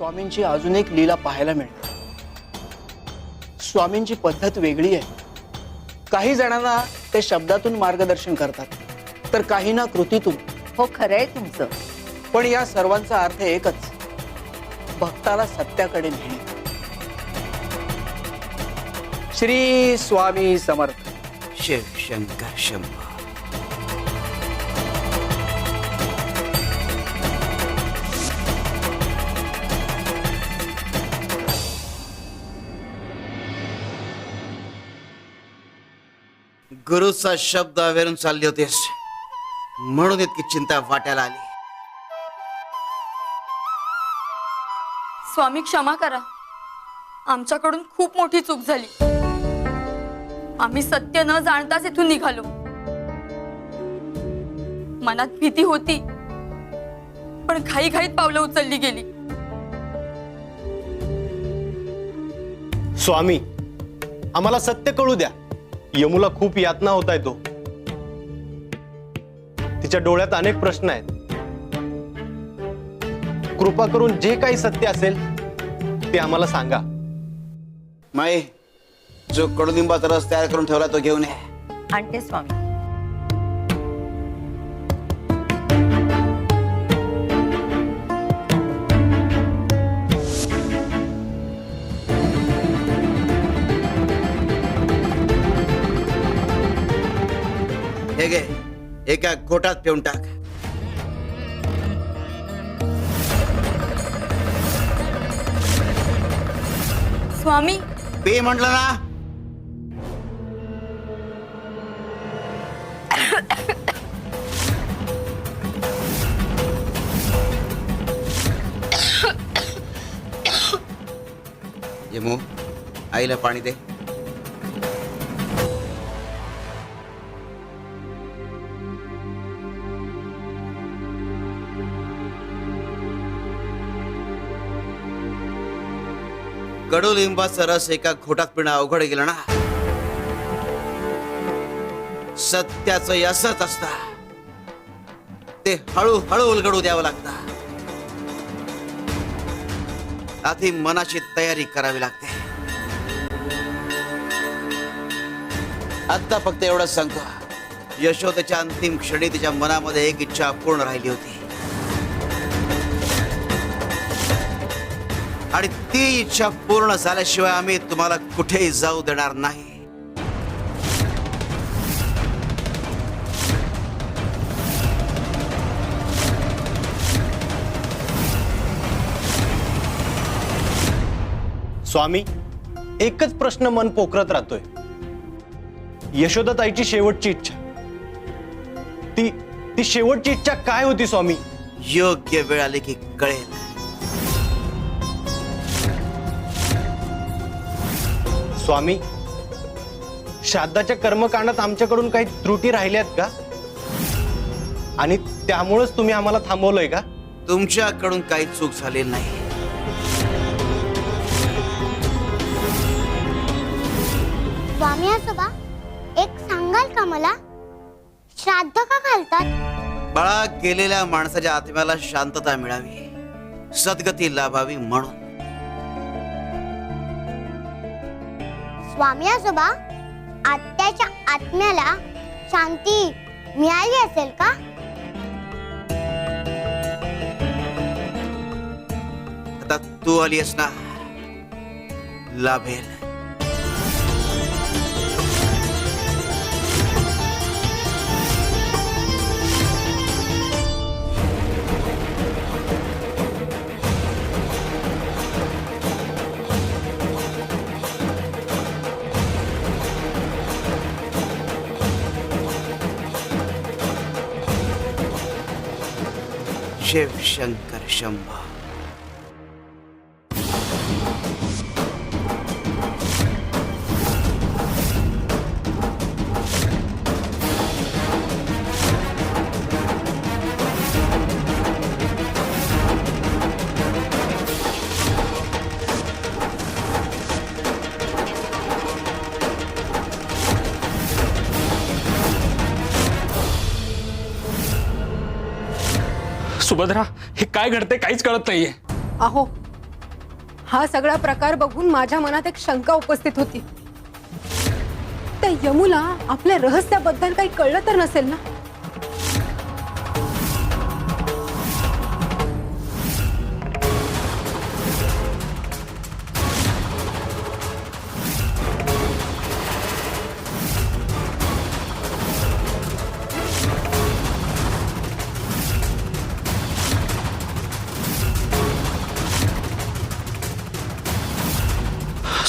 स्वामींची अजून एक लीला पाहायला मिळते। स्वामींची पद्धत वेगळी आहे। काही जणांना ते शब्दातून मार्गदर्शन करतात, तर काहींना कृतीतून। हो, खरंय तुमचं। पण या सर्वांचा अर्थ एकच, भक्ताला सत्याकडे नेणे। श्री स्वामी समर्थ। शिव शंकर शंभो। गुरुचा शब्द वेरून चालली होतीस म्हणून इतकी चिंता वाट्याला आली। स्वामी क्षमा करा, आमच्याकडून खूप मोठी चूक झाली। आम्ही सत्य न जाणताच इथून निघालो। मनात भीती होती, पण घाईघाईत पावलं उचलली गेली। स्वामी, आम्हाला सत्य कळू द्या। यमुला खूप यातना होत आहे। तो तिच्या डोळ्यात अनेक प्रश्न आहेत। कृपा करून जे काही सत्य असेल ते आम्हाला सांगा। माई, जो कडुलिंबाचा रस तयार करून ठेवला तो घेऊन ये। आणते स्वामी। हे घे, एका घोटात पिऊन टाक। स्वामी, पे म्हटलं ना। यमू, आईला पाणी दे। कडुलिंबाचा रस एका घोटात पिणं अवघड गेलं ना। सत्याचं असंच असतं, ते हळूहळू उलगडू द्यावं लागतं। आधी मनाची तयारी करावी लागते। आता फक्त एवढंच सांगतो, यशोदेच्या अंतिम क्षणी तिच्या मनामध्ये एक इच्छा पूर्ण राहिली होती, आणि ती इच्छा पूर्ण झाल्याशिवाय आम्ही तुम्हाला कुठेही जाऊ देणार नाही। स्वामी, एकच प्रश्न मन पोखरत राहतोय। यशोदाताईची शेवटची इच्छा, ती शेवटची इच्छा काय होती स्वामी? योग्य वेळ आली की कळेल। स्वामी, श्राद्धाच्या कर्मकांडात आमच्याकडून काही त्रुटी राहिल्यात का? आणि त्यामुळेच तुम्ही आम्हाला थांबवलंय का? तुमच्याकडून काही चूक झालेली नाही। स्वामी आजोबा, एक सांगाल का मला, श्राद्ध का घालतात? बाळा, गेलेल्या माणसाच्या आत्म्याला शांतता मिळावी, सद्गती लाभावी म्हणून। स्वामी आजोबा, आत्याच्या आत्म्याला शांती मिळाली असेल का? आता तू आलीस ना, लाभेल। शिव शंकर शंभो। सुभद्रा, हे काय घडते काहीच कळत नाहीये। अहो, हा सगळा प्रकार बघून माझ्या मनात एक शंका उपस्थित होती. त्या यमुला आपल्या रहस्याबद्दल काही कळलं तर नसेल ना?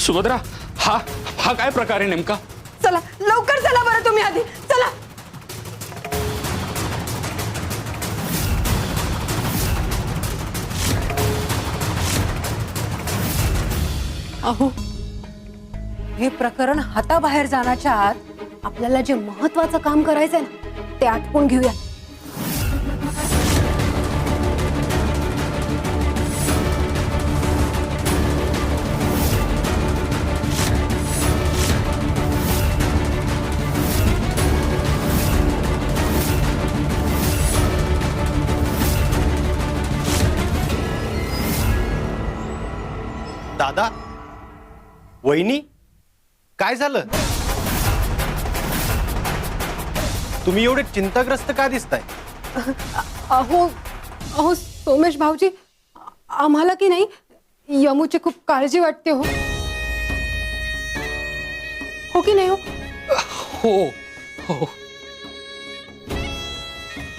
सुभद्रा, हा हा काय प्रकार आहे नेमका? चला लवकर चला बरं तुम्ही आधी चला. अहो, हे प्रकरण हाताबाहेर जाण्याच्या आत आपल्याला जे महत्वाचं काम करायचंय ना ते आटपून घेऊया. दादा, वहिनी, काय झालं? तुम्ही एवढे चिंताग्रस्त का दिसताय? अहो अहो सोमेश भाऊजी, आम्हाला की नाही यमूची खूप काळजी वाटते. हो हो की नाही? हो हो हो.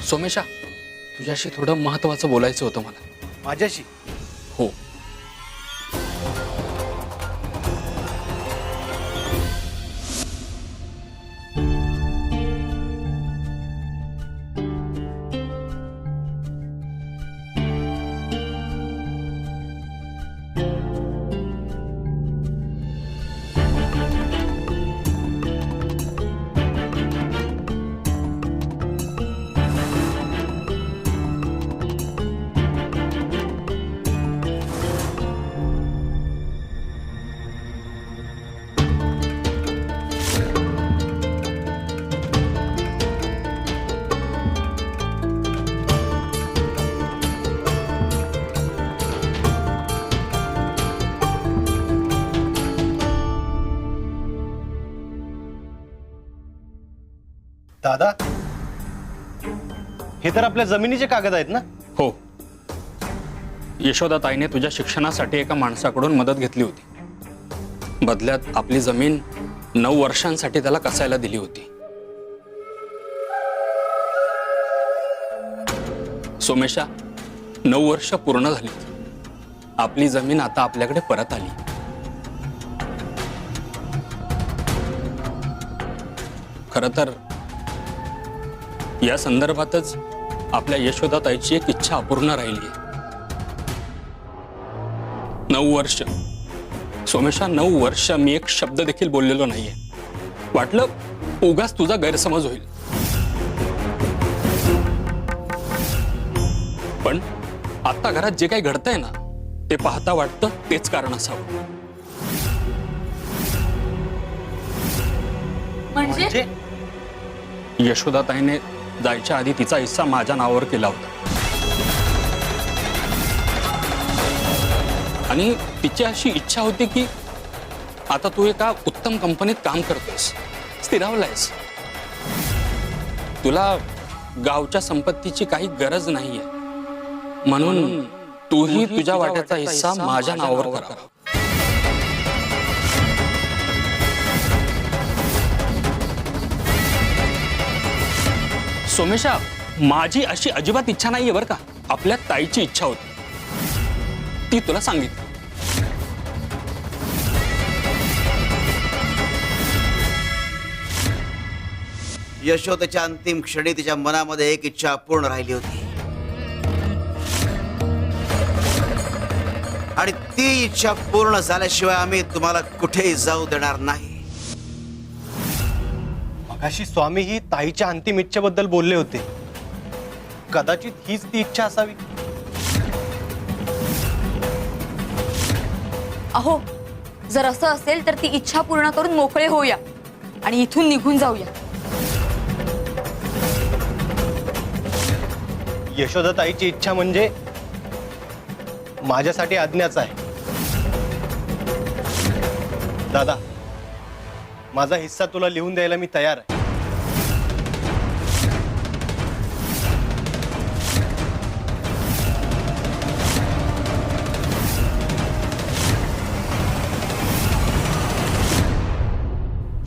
सोमेशा, तुझ्याशी थोडं महत्वाचं बोलायचं होतं मला. माझ्याशी? हो. दादा, हे तर आपल्या जमिनीचे कागद आहेत ना? हो. यशोदा ताईने तुझ्या शिक्षणासाठी एका माणसाकडून मदत घेतली होती. बदल्यात आपली जमीन 9 वर्षांसाठी त्याला कसायला दिली होती. सोमेशा, 9 वर्ष पूर्ण झाली. आपली जमीन आता आपल्याकडे परत आली. खरं तर या संदर्भातच आपल्या यशोदा ताईची एक इच्छा अपूर्ण राहिली आहे. 9 वर्ष सोमेशा, 9 वर्ष मी एक शब्द देखील बोललेलो नाहीये. वाटलं उगाच तुझा गैरसमज होईल, पण आता घरात जे काही घडतंय ना ते पाहता वाटतं तेच कारण असावं. म्हणजे यशोदा ताईने जायच्या आधी तिचा हिस्सा माझ्या नावावर केला होता आणि तिची अशी इच्छा होती की आता तू एका उत्तम कंपनीत काम करतोस, स्थिरावलायस, तुला गावच्या संपत्तीची काही गरज नाहीये, म्हणून तूही तुझ्या वाट्याचा हिस्सा माझ्या नावावर करावा. सोमेशा, माझी अशी अजिबात इच्छा नाहीये बरं का. आपल्या ताईची इच्छा होती, ती तुला सांगितली. यशोदेच्या अंतिम क्षणी तिच्या मनामध्ये एक इच्छा अपूर्ण राहिली होती आणि ती इच्छा पूर्ण झाल्याशिवाय आम्ही तुम्हाला कुठेही जाऊ देणार नाही. मगाशी स्वामीही ताईच्या अंतिम इच्छेबद्दल बोलले होते. कदाचित हीच ती इच्छा असावी. अहो, जर असं असेल तर ती इच्छा पूर्ण करून मोकळे होऊया आणि इथून निघून जाऊया. यशोदा ताईची इच्छा म्हणजे माझ्यासाठी आज्ञाच आहे. दादा, माझा हिस्सा तुला लिहून द्यायला मी तयार आहे.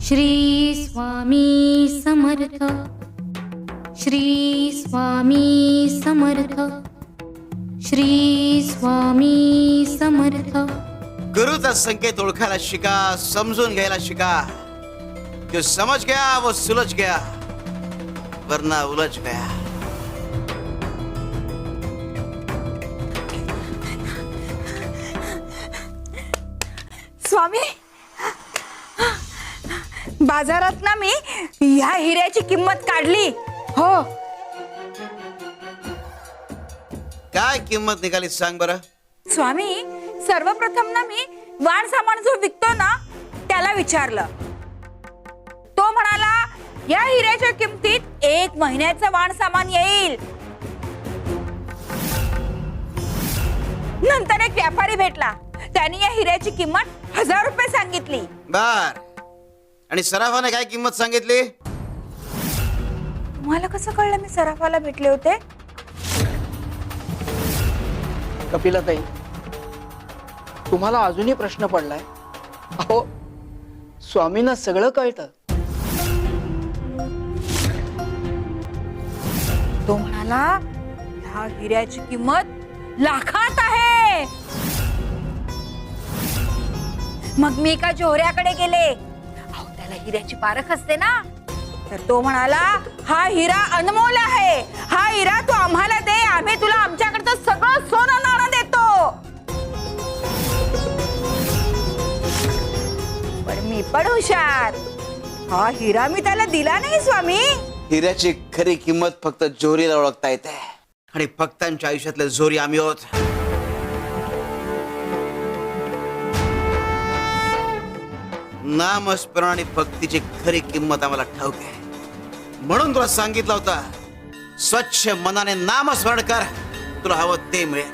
श्री स्वामी समर्थ. श्री स्वामी समर्थ. श्री स्वामी समर्थ. गुरुचा संकेत ओळखायला शिका, समजून घ्यायला शिका. जो समझ गया वो सुलझ गया, वरना उलझ गया. स्वामी, बाजारात ना मी ह्या हिऱ्याची किंमत काढली. हो. काय किंमत निघाली सांग बरं. स्वामी, सर्वप्रथम ना मी वाण सामान जो विकतो ना त्याला विचारलं. तो म्हणाला या हिऱ्याच्या किमतीत 1 महिन्याचं वाण सामान येईल. नंतर एक व्यापारी भेटला, त्याने या हिऱ्याची किंमत 1000 रुपये सांगितली. बर, आणि सराफाने काय किंमत सांगितली? तुम्हाला कसं कळलं मी सराफाला भेटले होते? कपिलाताई, तुम्हाला अजूनही प्रश्न पडलाय? अहो, स्वामींना सगळं कळतं. तो म्हणाला ह्या हिऱ्याची किंमत लाखात आहे. मग मी एका जोहऱ्याकडे गेले. अहो, त्याला हिऱ्याची पारख असते ना. तर तो म्हणाला हा हिरा अनमोल आहे, हा हिरा तू आम्हाला दे, आम्ही तुला आमच्याकडचं सगळं सोनं नाणं देतो. पण मी पण हुशार, हा हिरा मी त्याला दिला नाही स्वामी. हिऱ्याची खरी किंमत फक्त जोरीला ओळखता येते, आणि भक्तांच्या आयुष्यातले जोरी आम्ही आहोत. नामस्मरण आणि भक्तीची खरी किंमत आम्हाला ठाऊक आहे. म्हणून तुला सांगितलं होतं, स्वच्छ मनाने नामस्मरण कर, तुला हवं ते मिळेल.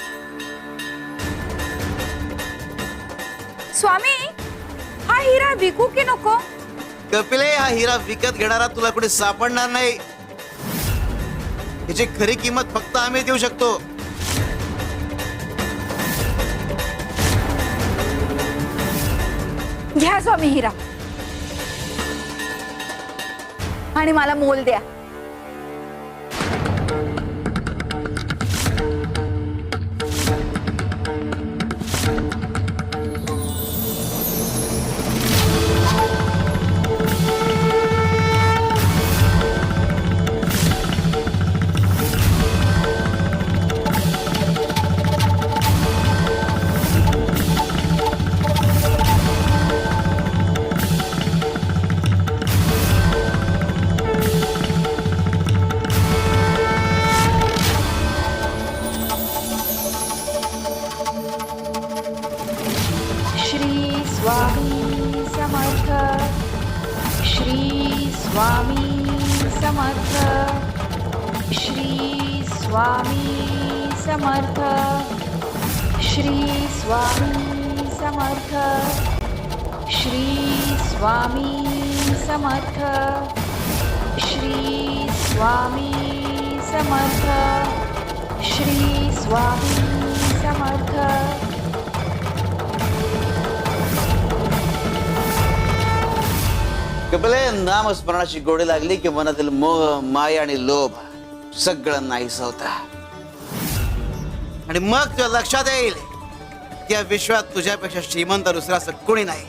स्वामी, हा हिरा विकू की नको? कपिले, हा हिरा विकत घेणारा तुला कुठे सापडणार नाही. याची खरी किंमत फक्त आम्ही देऊ शकतो. घ्या स्वामी हिरा, आणि मला मोल द्या. श्री स्वामी समर्थ. श्री स्वामी समर्थ. श्री स्वामी समर्थ. श्री स्वामी समर्थ. श्री स्वामी समर्थ. श्री स्वामी समर्थ. श्री स्वामी समर्थ. कपिले, नामस्मरणाची गोडी लागली की मनातील मोह, माया आणि लोभ सगळं नाहीसं होतं. आणि मग तुझ्या लक्षात येईल की या विश्वात तुझ्यापेक्षा श्रीमंत दुसरा असं कोणी नाही.